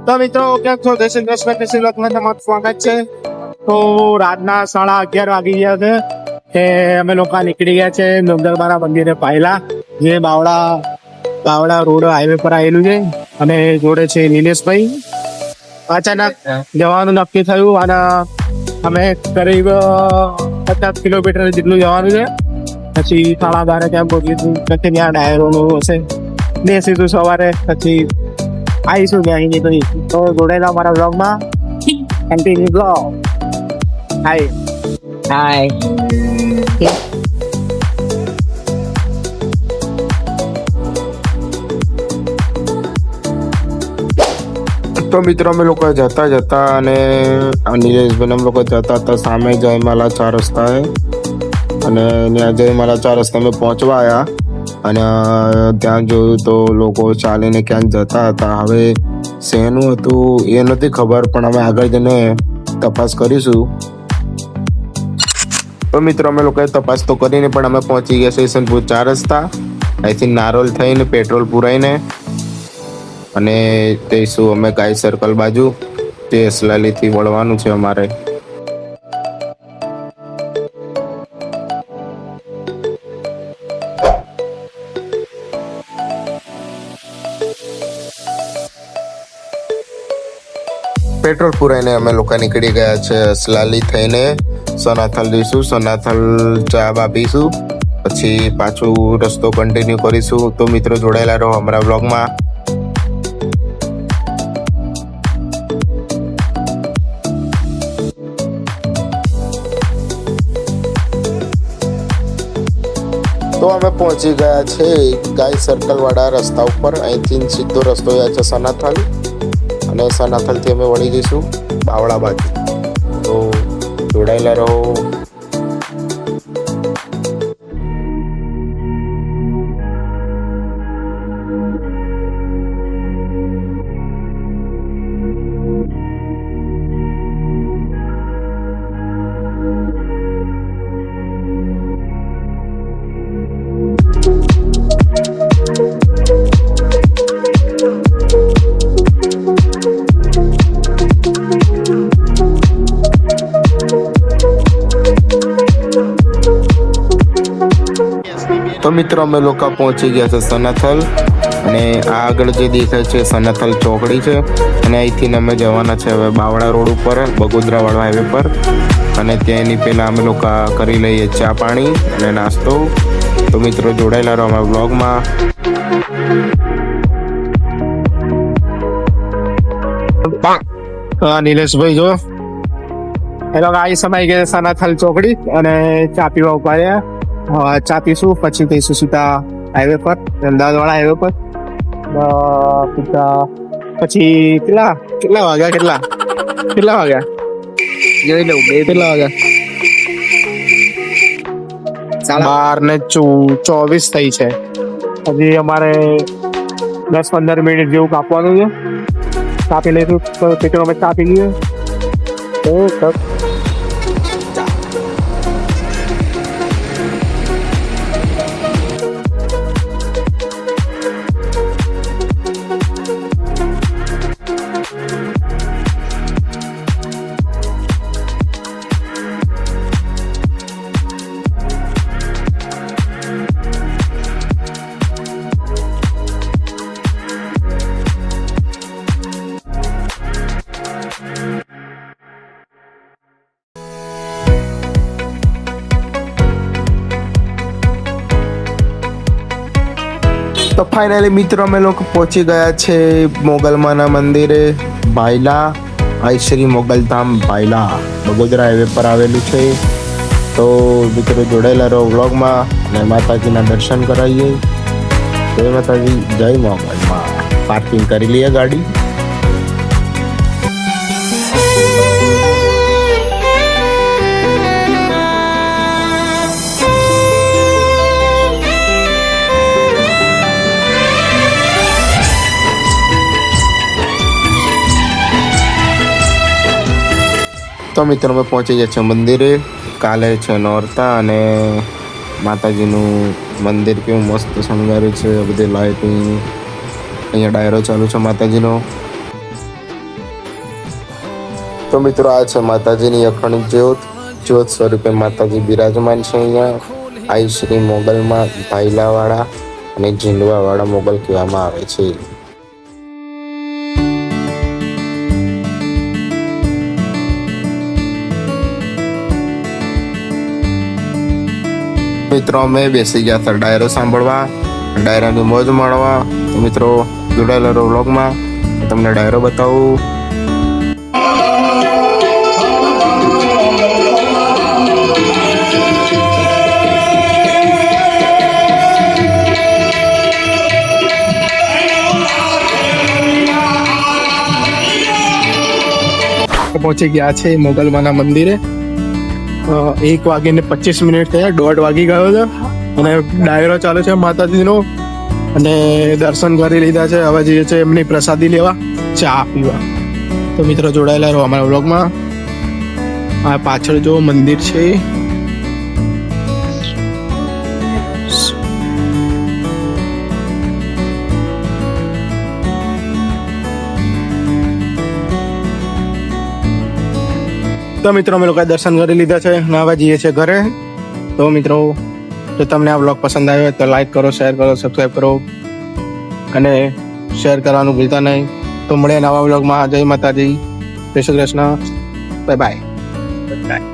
તો મિત્રો કેમ છો? જય શ્રી કૃષ્ણ, જય શ્રી કૃષ્ણ, તમારું સ્વાગત છે. તો રાતના 11:30 વાગી ગયા છે કે અમે લોકો નીકળી ગયા છે ડુંગરબારા મંદિરે પાયલા, જે બાવળા રોડ હાઈવે પર આવેલું છે. અને જોડે છે નિલેશભાઈ. અચાનક જવાનું નક્કી થયું અને અમે કરીબ 50 કિલોમીટર જેટલું જવાનું છે. પછી 12:30 ત્યાં પહોંચ્યું પછી ત્યાં ડાયરોનું હશે બેસીશું સવારે, પછી આવીશું ત્યાં તો જોડેલા અમારા બ્લોગમાં કન્ટિન્યુ બ્લોગ. હાય હાય. તો મિત્રો અમે લોકો જતા અને નિલેશભાઈ અમે લોકો જતા હતા સામે જયમાલા 4 રસ્તા અને ત્યાં જયમાલા 4 રસ્તા અમે પહોંચવા આવ્યા અને ત્યાં જોયું તો લોકો ચાલીને ક્યાંક જતા હતા. હવે શેનું હતું એ નથી ખબર, પણ અમે આગળ જઈને તપાસ કરીશું. તો મિત્રો અમે લોકોએ તપાસ તો કરીને પણ અમે પહોંચી ગયા સ્ટેશનપુર 4 રસ્તા, અહીંથી નારોલ થઈને પેટ્રોલ પુરાઈને અને જઈશું અમે ગાય સર્કલ બાજુ, જે અસલાલીથી વળવાનું છે અમારે. પેટ્રોલ પુરાઈને અમે લોકો નીકળી ગયા છે અસલાલી થઈને સનાથલ જઈશું. સનાથલ ચા આપીશું, પછી પાછું રસ્તો કન્ટિન્યુ કરીશું. તો મિત્રો જોડાયેલા રહો અમારા બ્લોગમાં. તો અમે પહોંચી ગયા છે ગાય સર્કલ વાળા રસ્તા ઉપર. અહીંથી સીધો રસ્તો છે સનાથલ, અને સનાથલથી અમે વળી જઈશું બાવળા બાજુ. તો જોડાયેલા રહો. તો મિત્રો અમે લોકો પહોંચી ગયા છે સનાથલ, અને આ આગળ જે દેખાય છે સનાથલ ચોકડી છે, અને અહીંથી અમે જવાના છે હવે બાવળા રોડ ઉપર બગોદરાવાળા હાઈવે પર. અને ત્યાંની પહેલાં અમે લોકો કરી લઈએ ચા પાણી અને નાસ્તો. તો મિત્રો જોડાયેલા રહો અમારા બ્લોગમાં. નિલેશભાઈ જો એ લોકો આવી સમય ગયા સનાથલ ચોકડી અને ચા પીવા ઉભા રહ્યા. ચા પીશું પછી જઈશું સીધા હાઈવે પર, અમદાવાદ વાળા હાઈવે પર. પછી કેટલા વાગ્યા જોઈ લઉં કેટલા વાગ્યા? 12:24 થઈ છે. હજી અમારે 10-15 મિનિટ જેવું કાપવાનું છે. કાપી લઈશું તો પેટ્રોલ અમે કાપી લઈએ. તો ફાઇનલી મિત્રો અમે લોકો પહોંચી ગયા છે મોગલમાના મંદિરે ભાયલા, આઈશ્રી મોગલધામ ભાયલા બગોદરા હાઈવે પર આવેલું છે. તો મિત્રો જોડાયેલા રહો વ્લોગમાં અને માતાજીના દર્શન કરાવીએ. જય માતાજી, જય મોગલમાં. પાર્કિંગ કરી લઈએ ગાડી. તો મિત્રો અમે પહોંચી ગયા છે મંદિરે. કાલે છે નોરતા અને માતાજીનું મંદિર કેવું મસ્ત શણગાર્યું છે, બધી લાઇટિંગ. અહીંયા ડાયરો ચાલુ છે માતાજીનો. તો મિત્રો આ છે માતાજીની અખંડ જ્યોત સ્વરૂપે માતાજી બિરાજમાન છે અહીંયા. આઈ શ્રી મોગલમાં ભાઈલાવાળા અને ઝીંડવાવાળા મોગલ કહેવામાં આવે છે. મિત્રો અમે બેસી ગયા હતા ડાયરો સાંભળવા, ડાયરાની મોજ માણવા. તો મિત્રો જોડાયેલા રહો વ્લોગમાં, તમને ડાયરો બતાવું. પહોંચી ગયા છે મોગલમાના મંદિરે. 1:25 થયા, 1:30 વાગી ગયો છે અને ડાયરો ચાલે છે માતાજીનો અને દર્શન કરી લીધા છે. હવે જઈએ છે એમની પ્રસાદી લેવા, ચા પીવા. તો મિત્રો જોડાયેલા રહો અમારા વ્લોગમાં. આ પાછળ જો મંદિર છે. તો મિત્રો અમે લોકોએ દર્શન કરી લીધા છે અને હવે જઈએ છીએ ઘરે. તો મિત્રો જો તમને આ વ્લોગ પસંદ આવ્યો તો લાઈક કરો, શેર કરો, સબસ્ક્રાઈબ કરો અને શેર કરવાનું ભૂલતા નહીં. તો મળીએ નવા વ્લોગમાં. જય માતાજી, જય શ્રી કૃષ્ણ, બાય બાય.